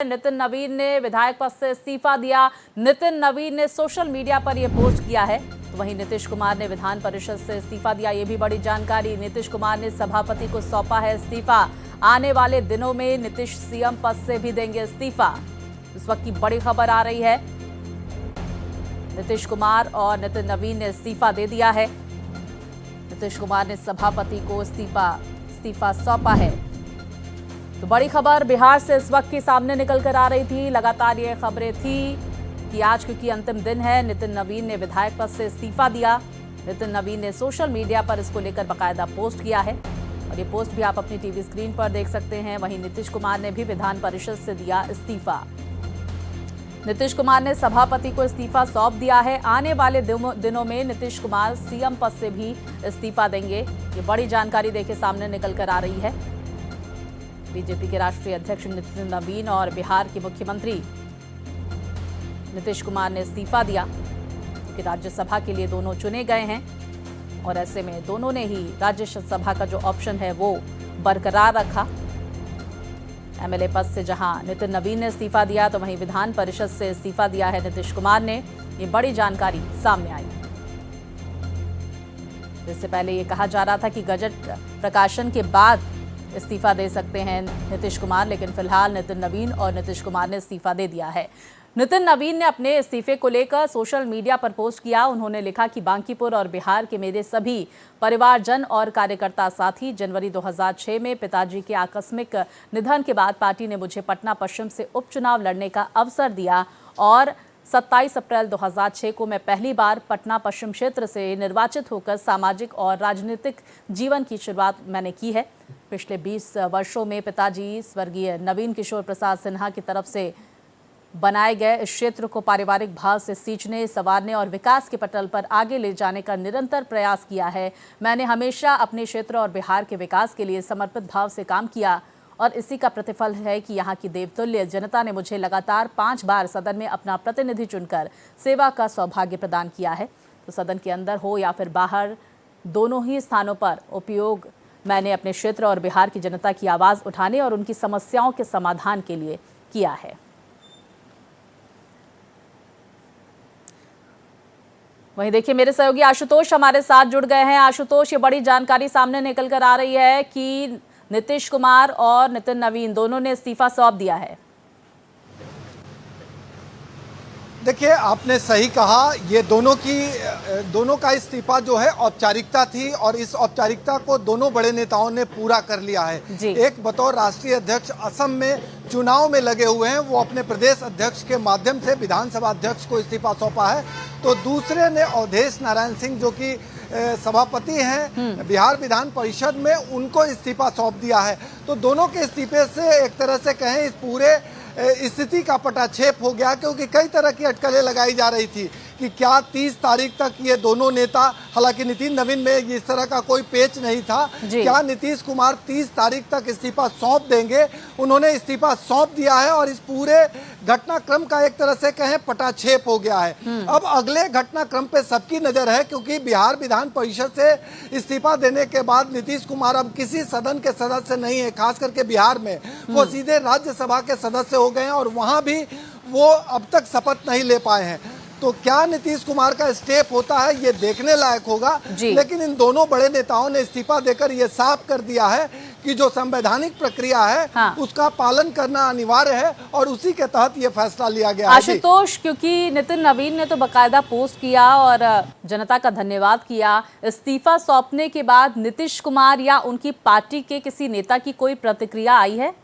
नितिन नवीन ने विधायक पद से इस्तीफा दिया। नितिन नवीन ने सोशल मीडिया पर यह पोस्ट किया है। तो वहीं नीतीश कुमार ने विधान परिषद से इस्तीफा दिया, ये भी बड़ी जानकारी। नीतीश कुमार ने सभापति को सौंपा है इस्तीफा। आने वाले दिनों में नीतीश सीएम पद से भी देंगे इस्तीफा। इस वक्त की बड़ी खबर आ रही है, नीतीश कुमार और नितिन नवीन ने इस्तीफा दे दिया है। नीतीश कुमार ने सभापति को इस्तीफा सौंपा है। तो बड़ी खबर बिहार से इस वक्त की सामने निकल कर आ रही थी। लगातार ये खबरें थी कि आज क्योंकि अंतिम दिन है, नितिन नवीन ने विधायक पद से इस्तीफा दिया। नितिन नवीन ने सोशल मीडिया पर इसको लेकर बाकायदा पोस्ट किया है और ये पोस्ट भी आप अपनी टीवी स्क्रीन पर देख सकते हैं। वहीं नीतीश कुमार ने भी विधान परिषद से दिया इस्तीफा। नीतीश कुमार ने सभापति को इस्तीफा सौंप दिया है। आने वाले दिनों में नीतीश कुमार सीएम पद से भी इस्तीफा देंगे। ये बड़ी जानकारी देखिए सामने निकल कर आ रही है। बीजेपी के राष्ट्रीय अध्यक्ष नितिन नवीन और बिहार के मुख्यमंत्री नीतीश कुमार ने इस्तीफा दिया क्योंकि राज्यसभा के लिए दोनों चुने गए हैं और ऐसे में दोनों ने ही राज्यसभा का जो ऑप्शन है वो बरकरार रखा। एमएलए पद से जहां नितिन नवीन ने इस्तीफा दिया तो वहीं विधान परिषद से इस्तीफा दिया है नीतीश कुमार ने। ये बड़ी जानकारी सामने आई। इससे पहले ये कहा जा रहा था कि गजट प्रकाशन के बाद इस्तीफा दे सकते हैं नीतीश कुमार, लेकिन फिलहाल नितिन नवीन और नीतीश कुमार ने इस्तीफा दे दिया है। नितिन नवीन ने अपने इस्तीफे को लेकर सोशल मीडिया पर पोस्ट किया। उन्होंने लिखा कि बांकीपुर और बिहार के मेरे सभी परिवारजन और कार्यकर्ता साथी, जनवरी 2006 में पिताजी के आकस्मिक निधन के बाद पार्टी ने मुझे पटना पश्चिम से उपचुनाव लड़ने का अवसर दिया और 27 अप्रैल 2006 को मैं पहली बार पटना पश्चिम क्षेत्र से निर्वाचित होकर सामाजिक और राजनीतिक जीवन की शुरुआत मैंने की है। पिछले 20 वर्षों में पिताजी स्वर्गीय नवीन किशोर प्रसाद सिन्हा की तरफ से बनाए गए इस क्षेत्र को पारिवारिक भाव से सींचने, संवारने और विकास के पटल पर आगे ले जाने का निरंतर प्रयास किया है। मैंने हमेशा अपने क्षेत्र और बिहार के विकास के लिए समर्पित भाव से काम किया और इसी का प्रतिफल है कि यहाँ की देवतुल्य जनता ने मुझे लगातार 5 बार सदन में अपना प्रतिनिधि चुनकर सेवा का सौभाग्य प्रदान किया है। तो सदन के अंदर हो या फिर बाहर, दोनों ही स्थानों पर उपयोग मैंने अपने क्षेत्र और बिहार की जनता की आवाज़ उठाने और उनकी समस्याओं के समाधान के लिए किया है। वहीं देखिए मेरे सहयोगी आशुतोष हमारे साथ जुड़ गए हैं। आशुतोष, ये बड़ी जानकारी सामने निकल कर आ रही है कि नीतीश कुमार और नितिन नवीन दोनों ने इस्तीफा सौंप दिया है। देखिए, आपने सही कहा, ये दोनों का इस्तीफा जो है औपचारिकता थी और इस औपचारिकता को दोनों बड़े नेताओं ने पूरा कर लिया है। एक बतौर राष्ट्रीय अध्यक्ष असम में चुनाव में लगे हुए हैं, वो अपने प्रदेश अध्यक्ष के माध्यम से विधानसभा अध्यक्ष को इस्तीफा सौंपा है। तो दूसरे ने अवधेश नारायण सिंह जो कि सभापति हैं बिहार विधान परिषद में, उनको इस्तीफा सौंप दिया है। तो दोनों के इस्तीफे से एक तरह से कहें इस पूरे स्थिति का पटाक्षेप हो गया, क्योंकि कई तरह की अटकलें लगाई जा रही थी कि क्या 30 तारीख तक ये दोनों नेता, हालांकि नितिन नवीन में इस तरह का कोई पेच नहीं था, क्या नीतीश कुमार 30 तारीख तक इस्तीफा सौंप देंगे। उन्होंने इस्तीफा सौंप दिया है और इस पूरे घटनाक्रम का एक तरह से कहें पटाक्षेप हो गया है। अब अगले घटनाक्रम पे सबकी नजर है, क्योंकि बिहार विधान परिषद से इस्तीफा देने के बाद नीतीश कुमार अब किसी सदन के सदस्य नहीं है, खास करके बिहार में वो सीधे राज्यसभा के सदस्य हो गए हैं और वहां भी वो अब तक शपथ नहीं ले पाए हैं। तो क्या नीतीश कुमार का स्टेप होता है, ये देखने लायक होगा। लेकिन इन दोनों बड़े नेताओं ने इस्तीफा देकर ये साफ कर दिया है कि जो संवैधानिक प्रक्रिया है उसका पालन करना अनिवार्य है और उसी के तहत ये फैसला लिया गया है। आशुतोष, क्योंकि नितिन नवीन ने तो बकायदा पोस्ट किया और जनता का धन्यवाद किया, इस्तीफा सौंपने के बाद नीतीश कुमार या उनकी पार्टी के किसी नेता की कोई प्रतिक्रिया आई है?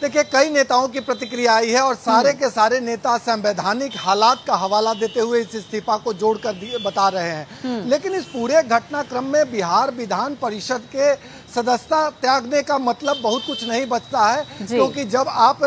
देखिए, कई नेताओं की प्रतिक्रिया आई है और सारे के सारे नेता संवैधानिक हालात का हवाला देते हुए इस इस्तीफा को जोड़कर बता रहे हैं। लेकिन इस पूरे घटनाक्रम में बिहार विधान परिषद के सदस्यता त्यागने का मतलब बहुत कुछ नहीं बचता है, क्योंकि जब आप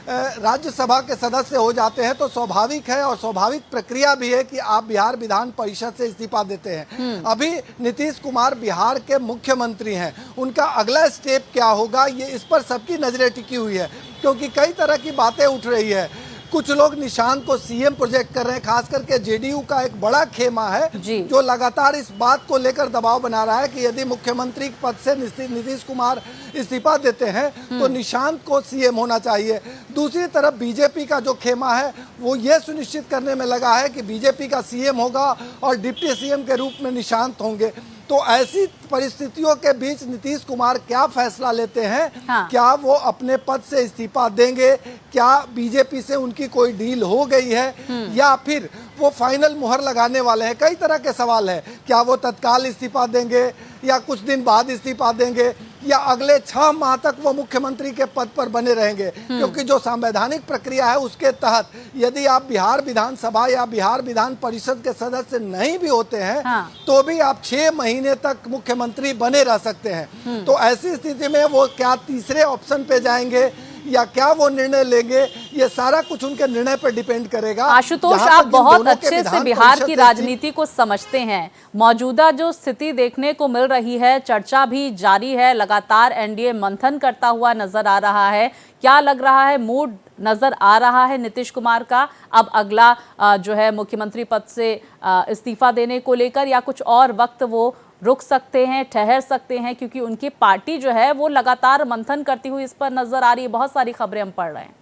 राज्यसभा के सदस्य हो जाते हैं तो स्वाभाविक है और स्वाभाविक प्रक्रिया भी है कि आप बिहार विधान परिषद से इस्तीफा देते हैं। अभी नीतीश कुमार बिहार के मुख्यमंत्री हैं, उनका अगला स्टेप क्या होगा, ये इस पर सबकी नजरें टिकी हुई है, क्योंकि कई तरह की बातें उठ रही है। कुछ लोग निशांत को सीएम प्रोजेक्ट कर रहे हैं, खास करके जेडीयू का एक बड़ा खेमा है जो लगातार इस बात को लेकर दबाव बना रहा है कि यदि मुख्यमंत्री पद से नीतीश कुमार इस्तीफा देते हैं तो निशांत को सीएम होना चाहिए। दूसरी तरफ बीजेपी का जो खेमा है वो ये सुनिश्चित करने में लगा है कि बीजेपी का सीएम होगा और डिप्टी सीएम के रूप में निशांत होंगे। तो ऐसी परिस्थितियों के बीच नीतीश कुमार क्या फैसला लेते हैं? क्या वो अपने पद से इस्तीफा देंगे? क्या बीजेपी से उनकी कोई डील हो गई है या फिर वो फाइनल मुहर लगाने वाले हैं? कई तरह के सवाल है। क्या वो तत्काल इस्तीफा देंगे या कुछ दिन बाद इस्तीफा देंगे या अगले 6 माह तक वो मुख्यमंत्री के पद पर बने रहेंगे? क्योंकि जो संवैधानिक प्रक्रिया है उसके तहत यदि आप बिहार विधानसभा या बिहार विधान परिषद के सदस्य नहीं भी होते हैं तो भी आप 6 महीने तक मुख्यमंत्री बने रह सकते हैं। तो ऐसी स्थिति में वो क्या तीसरे ऑप्शन पे जाएंगे या क्या वो निर्णय लेंगे, ये सारा कुछ उनके निर्णय पर डिपेंड करेगा। आशुतोष, आप बहुत अच्छे से बिहार की राजनीति को समझते हैं। मौजूदा जो स्थिति देखने को मिल रही है, चर्चा भी जारी है, लगातार एनडीए मंथन करता हुआ नजर आ रहा है। क्या लग रहा है, मूड नजर आ रहा है नीतीश कुमार का अब अगला जो है मुख्यमंत्री पद से इस्तीफा देने को लेकर, या कुछ और वक्त वो रुक सकते हैं, ठहर सकते हैं? क्योंकि उनकी पार्टी जो है वो लगातार मंथन करती हुई इस पर नजर आ रही है। बहुत सारी खबरें हम पढ़ रहे हैं।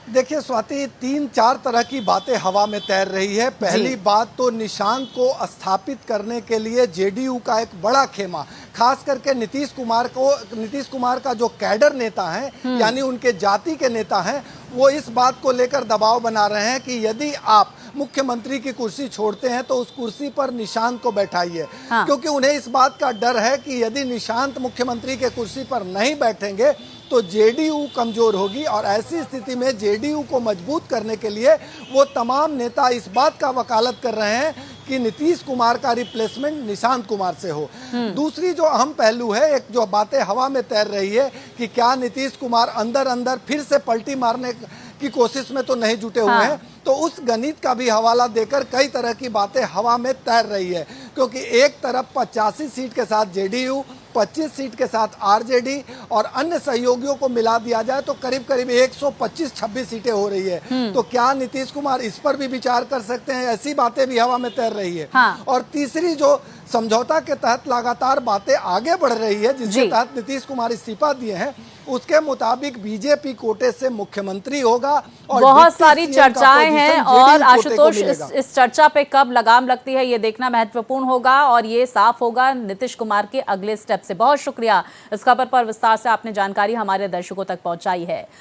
देखिए स्वाति, 3-4 तरह की बातें हवा में तैर रही है। पहली बात तो निशांत को स्थापित करने के लिए जेडीयू का एक बड़ा खेमा, खास करके नीतीश कुमार का जो कैडर नेता है यानी उनके जाति के नेता हैं, वो इस बात को लेकर दबाव बना रहे हैं कि यदि आप मुख्यमंत्री की कुर्सी छोड़ते हैं तो उस कुर्सी पर निशांत को बैठाइए। क्योंकि उन्हें इस बात का डर है कि यदि निशांत मुख्यमंत्री के कुर्सी पर नहीं बैठेंगे तो जेडीयू कमजोर होगी और ऐसी स्थिति में जेडीयू को मजबूत करने के लिए वो तमाम नेता इस बात का वकालत कर रहे हैं कि नीतीश कुमार का रिप्लेसमेंट निशांत कुमार से हो। दूसरी जो अहम पहलू है, एक जो बातें हवा में तैर रही है कि क्या नीतीश कुमार अंदर अंदर फिर से पलटी मारने की कोशिश में तो नहीं जुटे हुए हैं, तो उस गणित का भी हवाला देकर कई तरह की बातें हवा में तैर रही है। क्योंकि एक तरफ 85 सीट के साथ जेडीयू, 25 सीट के साथ आरजेडी और अन्य सहयोगियों को मिला दिया जाए तो करीब करीब 125-26 सीटें हो रही है। तो क्या नीतीश कुमार इस पर भी विचार कर सकते हैं? ऐसी बातें भी हवा में तैर रही है। और तीसरी जो समझौता के तहत लगातार बातें आगे बढ़ रही है, जिसके तहत नीतीश कुमार इस्तीफा दिए हैं, उसके मुताबिक बीजेपी कोटे से मुख्यमंत्री होगा और बहुत सारी चर्चाएं हैं। और आशुतोष, इस चर्चा पे कब लगाम लगती है ये देखना महत्वपूर्ण होगा और ये साफ होगा नीतीश कुमार के अगले स्टेप से। बहुत शुक्रिया, इस खबर पर विस्तार से आपने जानकारी हमारे दर्शकों तक पहुंचाई है।